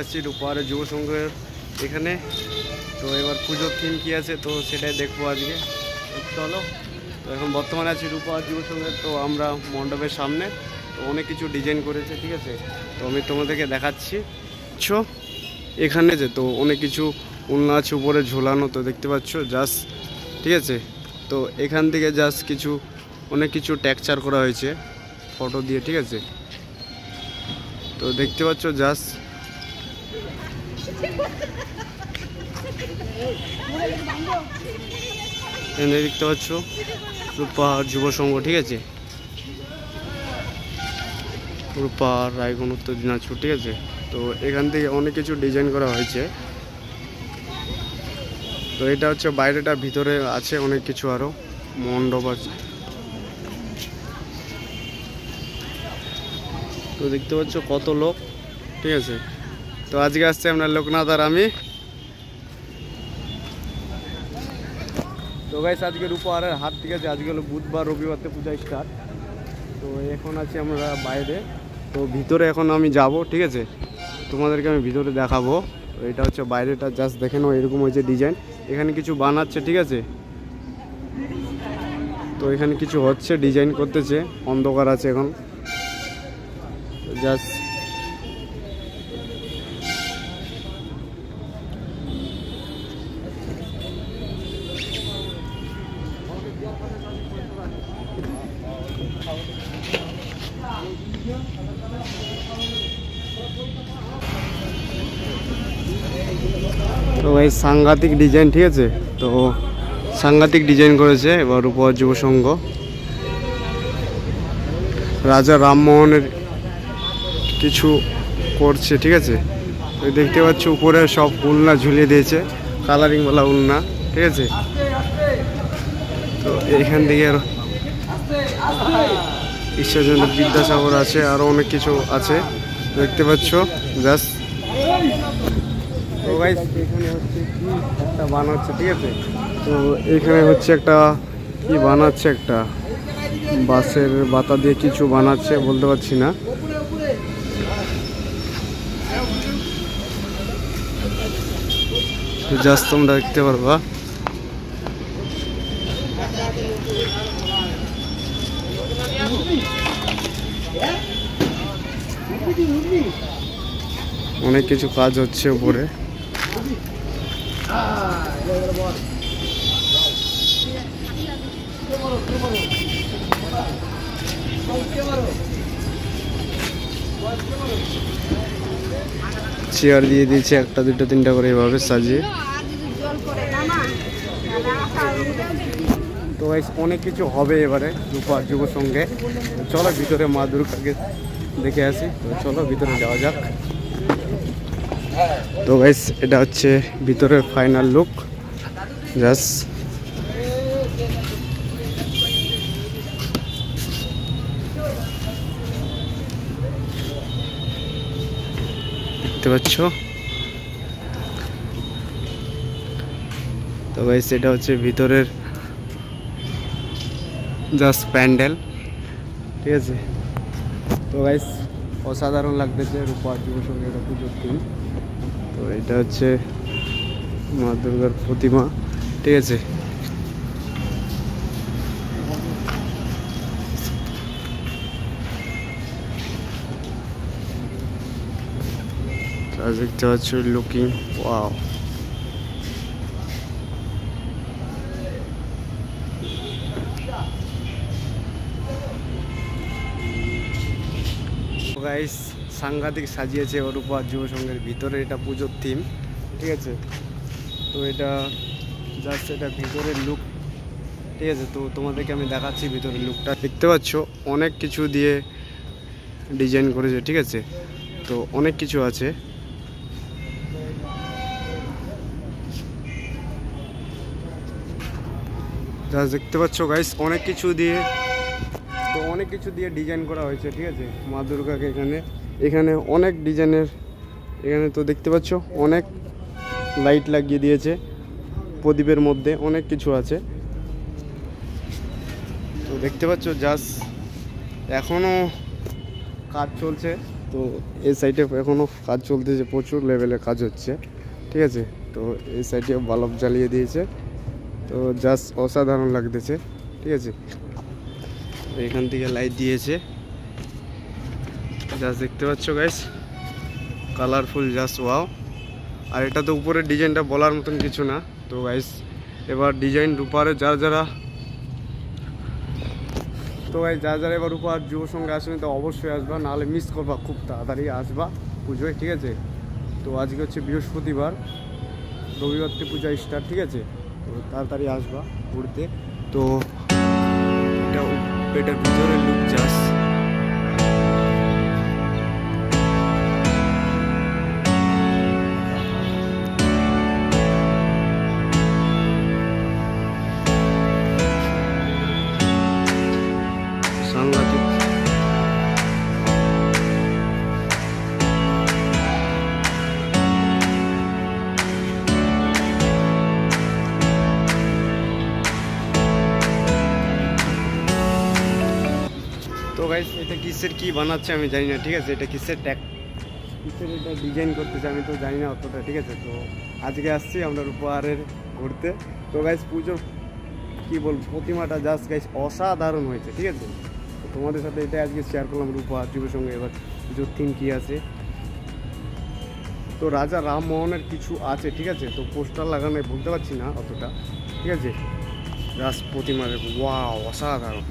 আসছি রূপহারের যুব সংঘের এখানে। তো এবার পুজোর থিম কী আছে তো সেটাই দেখবো আজকে। চলো, তো এখন বর্তমানে আছি রূপহার যুব সংঘের। তো আমরা মণ্ডপের সামনে, তো অনেক কিছু ডিজাইন করেছে, ঠিক আছে। তো আমি তোমাদেরকে দেখাচ্ছি। এখানে যে তো অনেক কিছু উলনা আছে উপরে ঝোলানো, তো দেখতে পাচ্ছ জাস্ট, ঠিক আছে। তো এখান থেকে জাস্ট কিছু অনেক কিছু টেক্সচার করা হয়েছে ফটো দিয়ে, ঠিক আছে। তো দেখতে পাচ্ছ জাস্ট দেখতে পাচ্ছ রূপহার যুব সংঘ, ঠিক আছে। রূপহার রায়গঞ্জ উত্তর দিনাজপুর, ঠিক আছে। তো এখান থেকে অনেক কিছু ডিজাইন করা হয়েছে। তো এটা হচ্ছে বাইরেটা, ভিতরে আছে অনেক কিছু আরো মণ্ডপ আছে। তো দেখতে পাচ্ছ কত লোক, ঠিক আছে। তো আজকে আসছে আমরা লোকনাথ আর আমি। তো গাইস আজকে রূপহারের হাট, ঠিক আছে। আজকে হলো বুধবার, রবিবারতে পূজা স্টার্ট। তো এখন আছি আমরা বাইরে, তো ভিতরে এখন আমি যাব, ঠিক আছে। তোমাদেরকে আমি ভিতরে দেখাবো। তো এটা হচ্ছে বাইরেটা, জাস্ট দেখে নাও এরকম হয়েছে ডিজাইন। এখানে কিছু বানাচ্ছে, ঠিক আছে। তো এখানে কিছু হচ্ছে, ডিজাইন করতেছে, অন্ধকার আছে এখন জাস্ট। তো এই সাংঘাতিক ডিজাইন, ঠিক আছে। তো সাংঘাতিক ডিজাইন করেছে এবার রূপহার যুব সংঘ। রাজা রামমোহনের কিছু করছে, ঠিক আছে। তো দেখতে পাচ্ছ উপরে সব উলনা ঝুলিয়ে দিয়েছে, কালারিংওয়ালা উলনা, ঠিক আছে। তো এইখান থেকে ঈশ্বরচন্দ্র বিদ্যাসাগর আছে, আরও অনেক কিছু আছে দেখতে পাচ্ছ জাস্ট। তো গাইস এখানে হচ্ছে কি একটা বানাচ্ছে, ঠিক আছে। তো এখানে হচ্ছে একটা কি বানাচ্ছে, একটা বাঁশের বাতা দিয়ে কিছু বানাচ্ছে, বলতে পারছি না। তো জাস্ট তোমরা দেখতে পারবা। অনেক কিছু কাজ হচ্ছে উপরে। চেয়ার দিয়ে দিয়েছে একটা দুটো তিনটা করে এভাবে সাজিয়ে। তো অনেক কিছু হবে এবারে রূপহার যুব সংঘে। চলো ভিতরে মা দুর্গাকে দেখে আসি। তো চলো ভিতরে যাওয়া যাক। তো গাইস এটা হচ্ছে ভিতরের ফাইনাল লুক জাস্ট। দেখতে পাচ্ছ। তো গাইস এটা হচ্ছে ভিতরের জাস্ট প্যান্ডেল, ঠিক আছে। তো গাইস অসাধারণ লাগতেছে রূপহার যুব সংঘের একটা পুজোর থিম। তো এটা হচ্ছে মা দুর্গার প্রতিমা, ঠিক আছে। দেখতে পাচ্ছ লুকিং ওয়াও। গাইস সাংঘাতিক সাজিয়েছে রূপহার যুব সংঘের ভিতরে, এটা পুজোর থিম, ঠিক আছে। তো এটা জাস্ট এটা ভিতরের লুক, ঠিক আছে। তো তোমাদেরকে আমি দেখাচ্ছি ভিতরের লুকটা। দেখতে পাচ্ছ অনেক কিছু দিয়ে ডিজাইন করেছে, ঠিক আছে। তো অনেক কিছু আছে। জাস্ট দেখতে পাচ্ছ গাইস অনেক কিছু দিয়ে, তো অনেক কিছু দিয়ে ডিজাইন করা হয়েছে, ঠিক আছে। মা দুর্গাকে এখানে অনেক ডিজাইনের, এখানে তো দেখতে পাচ্ছ অনেক লাইট লাগিয়ে দিয়েছে, প্রদীপের মধ্যে অনেক কিছু আছে। তো দেখতে পাচ্ছ জাস্ট এখনও কাজ চলছে, তো এই সাইডে এখনও কাজ চলতেছে, প্রচুর লেভেলের কাজ হচ্ছে, ঠিক আছে। তো এই সাইডে বাল্ব জ্বালিয়ে দিয়েছে, তো জাস্ট অসাধারণ লাগতেছে, ঠিক আছে। এখান থেকে লাইট দিয়েছে, জাস্ট দেখতে পাচ্ছ গাইস, কালারফুল, জাস্ট ওয়াও। আর এটা তো উপরের ডিজাইনটা বলার মতন কিছু না। তো গাইস এবার ডিজাইন রূপারে যারা যারা এবার রূপার যুব সঙ্গে আসবে তো অবশ্যই আসবা, নাহলে মিস করবা, খুব তাড়াতাড়ি আসবা পুজোয়, ঠিক আছে। তো আজকে হচ্ছে বৃহস্পতিবার, রবিবার থেকে পূজা স্টার্ট, ঠিক আছে। তো তাড়াতাড়ি আসবা ঘুরতে। তো এটার ভিতরের লুক জাস্ট সাংঘাতিক। তো গাইস এটা কিসের কি বানাচ্ছে আমি জানি না, ঠিক আছে। এটা কিসের এটা ডিজাইন করতেছে আমি তো জানি না অতটা, ঠিক আছে। তো আজকে আসছি আমরা রূপারের ঘুরতে। তো গাইস পুজোর কি বলবো, প্রতিমাটা জাস্ট গাইস অসাধারণ হয়েছে, ঠিক আছে। তো তোমাদের সাথে এটা আজকে শেয়ার করলাম রূপার যুবের সঙ্গে। এবার পুজোর থিম কী আছে, তো রাজা রামমোহনের কিছু আছে, ঠিক আছে। তো পোস্টার লাগানো বলতে পারছি না অতটা, ঠিক আছে। জাস্ট প্রতিমা ওয়াও অসাধারণ।